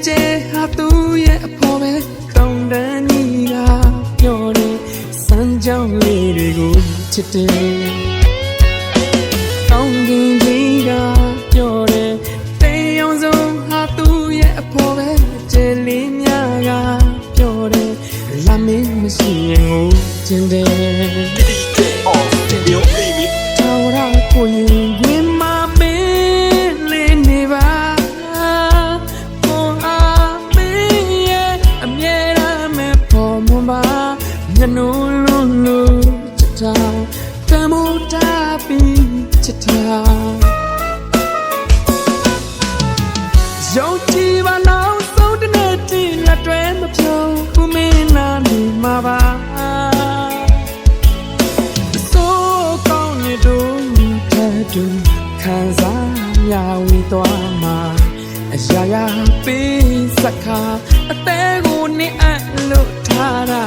ကျဟာသူရဲ့အဖော်ပဲတောင်းတန်းကြီးကပြောတယ်စမ်းကြောင်းလေးတွေကိုချစ်တယ်တောင်းခင်ကြီးကပြောတယ်တေးရောင်စုံဟာသူရဲ့အဖော်ပဲကျဲလေးများကပြောတယ်လာမင်းမရှိရင်ငိုချင်တယ်ထာဝရကိုရင်ဝင်မမင်းလေးနေပါညနိုးလုံးလို့ချစ်တာကမ္ဘောတာပြီးချစ်တာရောက်ကြည့်ပါနောက်ဆုံးတစ်နေ့တည်းလက်တွဲမဖြုံခုမင်းနာနေမှာပါဆိုကောင်းနေတော့တဲ့သူခံစားရဝေးသွားမှာအရာရာပေးစကားအသေးကိုနေအပ်လို့ထားတာ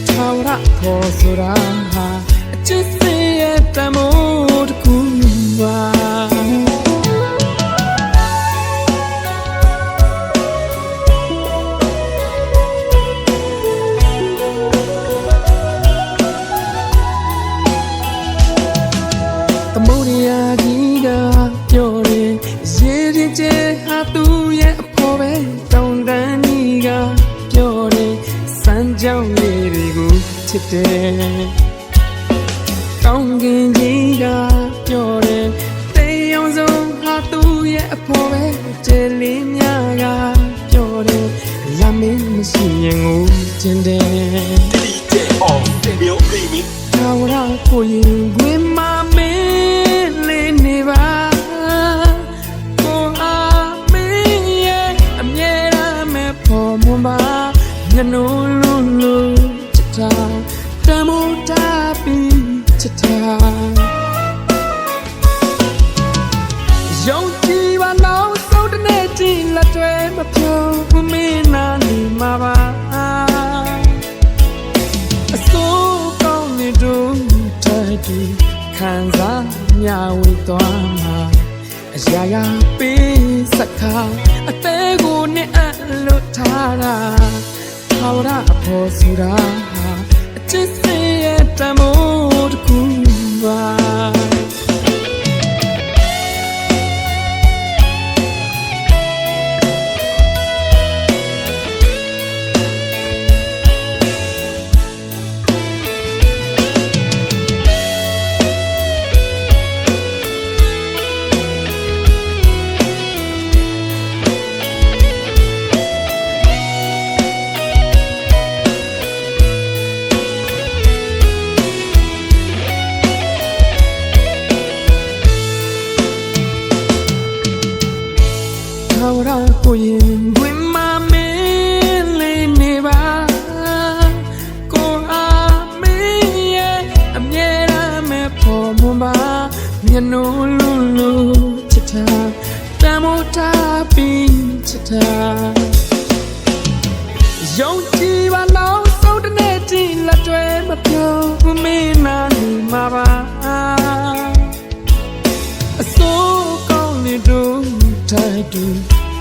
ထာဝရခေါ်ဆိုတာဟာအချစ်စရဲ့တမိုးတစ်ခုပါသမုဒ္ဒရာကြီးကပြောတယ်ရေရင်ကျဲဟာသူရဲ့အဖော်ပဲတောင်းတန်းကြီးကပြောတယ်စမ်းကြောင်းလေးတွေကိုချစ်တယ်ကောင်းကင်ကြီးကပြောတယ်တေးရောင်စုံဟာသူရဲ့အဖော်ပဲကျဲလေးများကပြောတယ်လာမင်းမရှိရင်ငိုချင်တယ်ထာဝရကိုရင်ဝင်မမင်းလေးနေပါကိုအားမင်းရဲ့အမြဲတမ်းမဲ့ဖို့မွန်ပါညနိုးလုံးလို့ချစ်တာတမိုးတာပြီးချစ်တာရောက်ကြည့်ပါနောက်ဆုံးတစ်နေ့တည်းလက်တွဲမဖြုံမင်းနာနေမှာပါအစိုးကောင်းနေတော့တဲ့သူခံစားရဝေးသွားမှာအရာရာပေးစကားအသေးကိုနေအပ်လို့ထားတာထာဝရအဖို့ဆိုတာဟာအချစ်စရဲ့တမိုးတစ်ခုပါထာဝရကိုရင်ဝင်မမင်းလေးနေပါကိုအားမင်းရဲ့အမြဲတမ်းမဲ့ဖို့မွန်ပါညနိုးလုံးလို့ချစ်တာတမိုးတာပြီးချစ်တာရောက်ကြည့်ပါနောက်ဆုံးတစ်နေ့တည်းလက်တွဲမပြုံးမင်းနာနေမှာပါအစိုးကောင်းနေတော့တဲ့သူ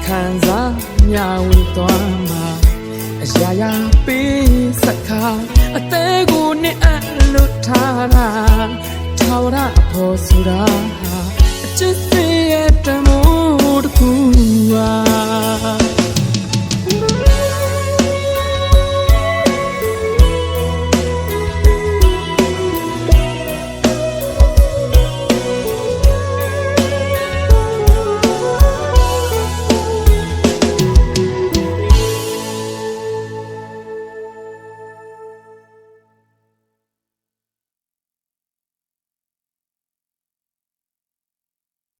ခံစားရဝေးသွားမှာအရာရာပေးစကားအသေးကိုနေအပ်လို့ထားတာထာဝရအဖို့ဆိုတာဟာအချစ်စရဲ့တမိုးတစ်ခုပါ